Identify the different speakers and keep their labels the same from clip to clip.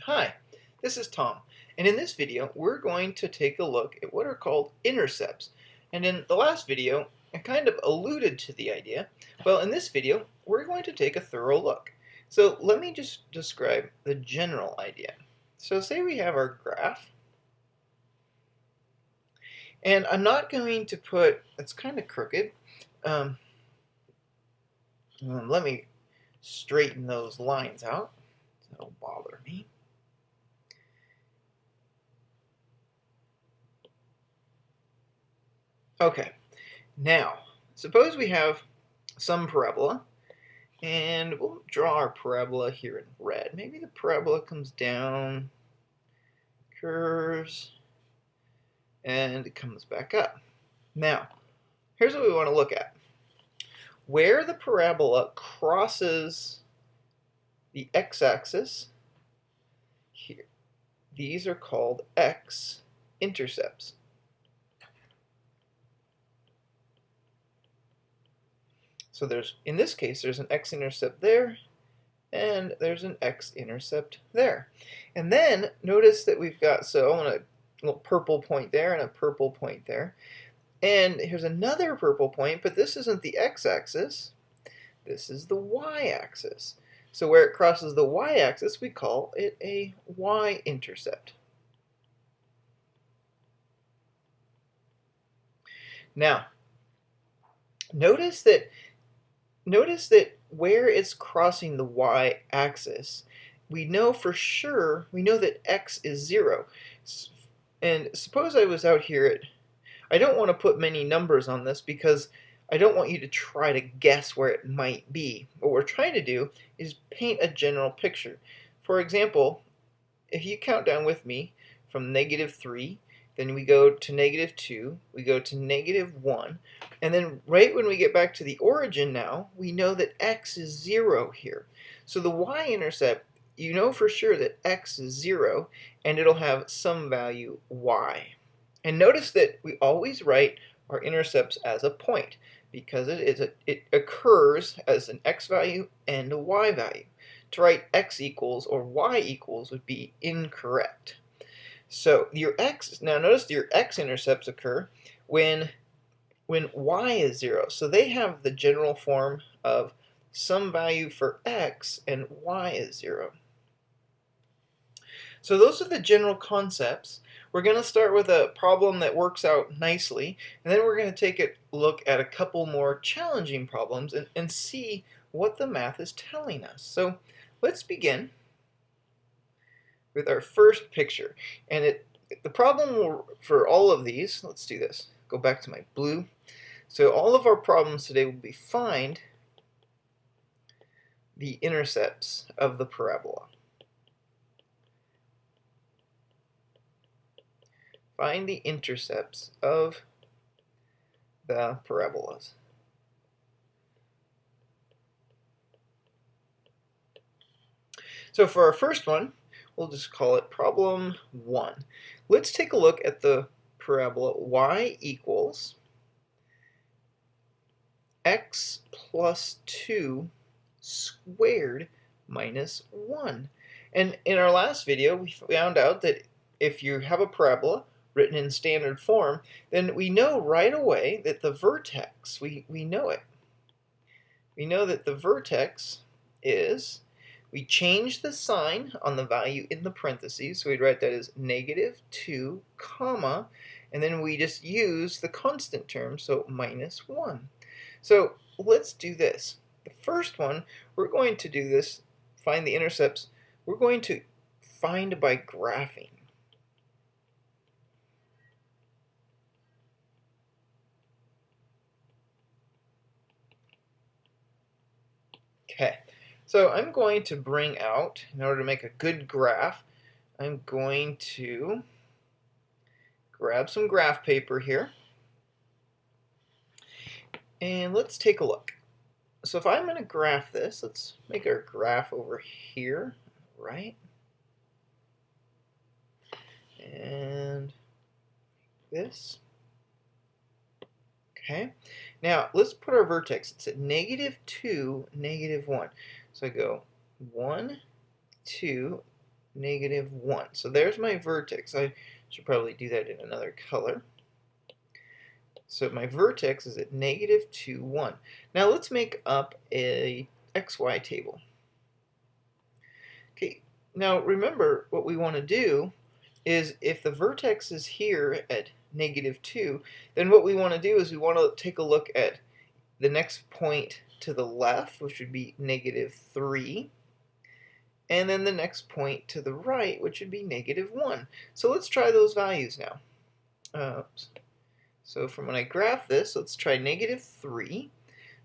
Speaker 1: Hi, this is Tom, and in this video we're going to take a look at what are called intercepts. And in the last video I kind of alluded to the idea. Well, in this video we're going to take a thorough look. So let me just describe the general idea. So say we have our graph, and I'm not going to put, it's kind of crooked. Let me straighten those lines out. That'll bother me. Okay, now suppose we have some parabola, and we'll draw our parabola here in red. Maybe the parabola comes down, curves, and it comes back up. Now, here's what we want to look at. Where the parabola crosses the x-axis, here, these are called x-intercepts. So in this case, there's an x-intercept there, and there's an x-intercept there. And then notice that we've got, so I want a little purple point there and a purple point there. And here's another purple point, but this isn't the x-axis, this is the y-axis. So where it crosses the y-axis, we call it a y-intercept. Now, notice that where it's crossing the y-axis, we know for sure, we know that x is 0. And suppose I was out here at, I don't want to put many numbers on this because I don't want you to try to guess where it might be. What we're trying to do is paint a general picture. For example, if you count down with me from -3, then we go to -2, we go to -1, and then right when we get back to the origin now, we know that x is 0 here. So the y-intercept, you know for sure that x is 0, and it'll have some value y. And notice that we always write our intercepts as a point, because it occurs as an x value and a y value. To write x equals or y equals would be incorrect. So your x, now notice your x-intercepts occur when y is 0. So they have the general form of some value for x and y is 0. So those are the general concepts. We're going to start with a problem that works out nicely, and then we're going to take a look at a couple more challenging problems and see what the math is telling us. So let's begin with our first picture. And the problem for all of these, let's do this. Go back to my blue. So all of our problems today will be find the intercepts of the parabola. Find the intercepts of the parabolas. So for our first one, we'll just call it problem 1. Let's take a look at the parabola y equals x plus 2 squared minus 1. And in our last video, we found out that if you have a parabola written in standard form, then we know right away that the vertex, we know it. We know that the vertex is, we change the sign on the value in the parentheses, so we'd write that as -2, comma, and then we just use the constant term, so -1. So let's do this. The first one, we're going to do this, find the intercepts, we're going to find by graphing. Okay, so I'm going to bring out, in order to make a good graph, I'm going to grab some graph paper here, and let's take a look. So if I'm going to graph this, let's make our graph over here, right? And this. Okay, now let's put our vertex. It's at -2, -1. So I go 1, 2, negative 1. So there's my vertex. I should probably do that in another color. So my vertex is at negative 2, 1. Now let's make up a xy table. Okay, now remember what we want to do is if the vertex is here at negative 2, then what we want to do is we want to take a look at the next point to the left, which would be negative 3, and then the next point to the right, which would be negative 1. So let's try those values now. So from when I graph this, let's try negative 3.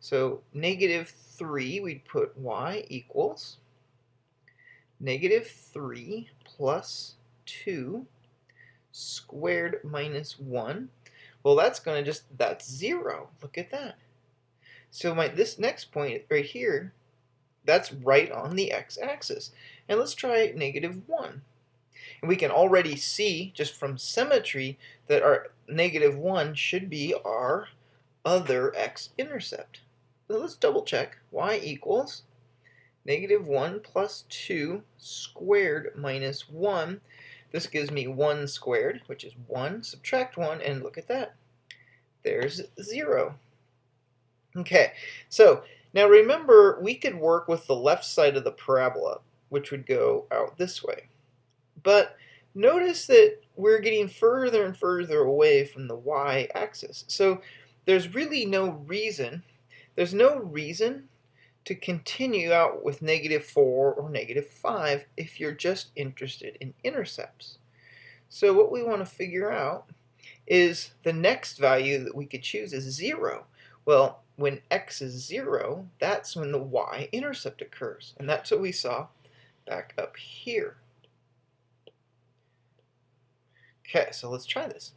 Speaker 1: So negative 3, we'd put y equals negative 3 plus 2 squared minus 1. Well, that's going to that's 0. Look at that. So this next point right here, that's right on the x-axis. And let's try negative 1. And we can already see, just from symmetry, that our negative 1 should be our other x-intercept. So let's double check. Y equals negative 1 plus 2 squared minus 1. This gives me 1 squared, which is 1. Subtract 1, and look at that. There's 0. Okay, so now remember, we could work with the left side of the parabola, which would go out this way. But notice that we're getting further and further away from the y-axis. So there's really no reason to continue out with negative 4 or negative 5 if you're just interested in intercepts. So what we want to figure out is the next value that we could choose is 0. Well, when x is 0, that's when the y-intercept occurs. And that's what we saw back up here. Okay, so let's try this.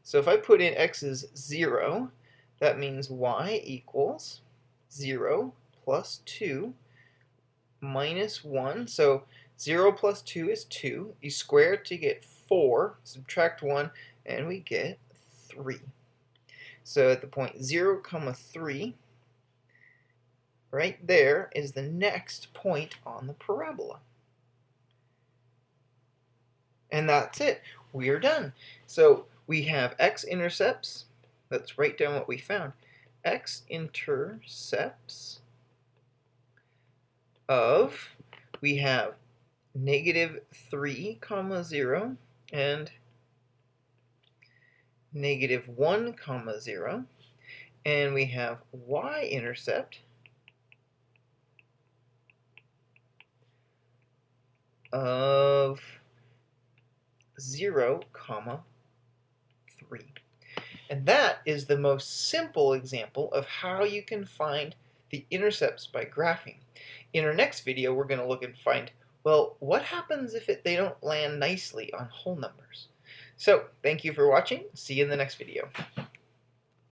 Speaker 1: So if I put in x is 0, that means y equals 0 plus 2 minus 1. So 0 plus 2 is 2. You square it to get 4. Subtract 1, and we get 3. So at the point 0, 3, right there is the next point on the parabola. And that's it. We're done. So we have x-intercepts. Let's write down what we found. X-intercepts of, we have negative 3, 0, and negative 1, 0. And we have y-intercept of 0, 3. And that is the most simple example of how you can find the intercepts by graphing. In our next video, we're going to look and find, well, what happens if they don't land nicely on whole numbers? So, thank you for watching. See you in the next video.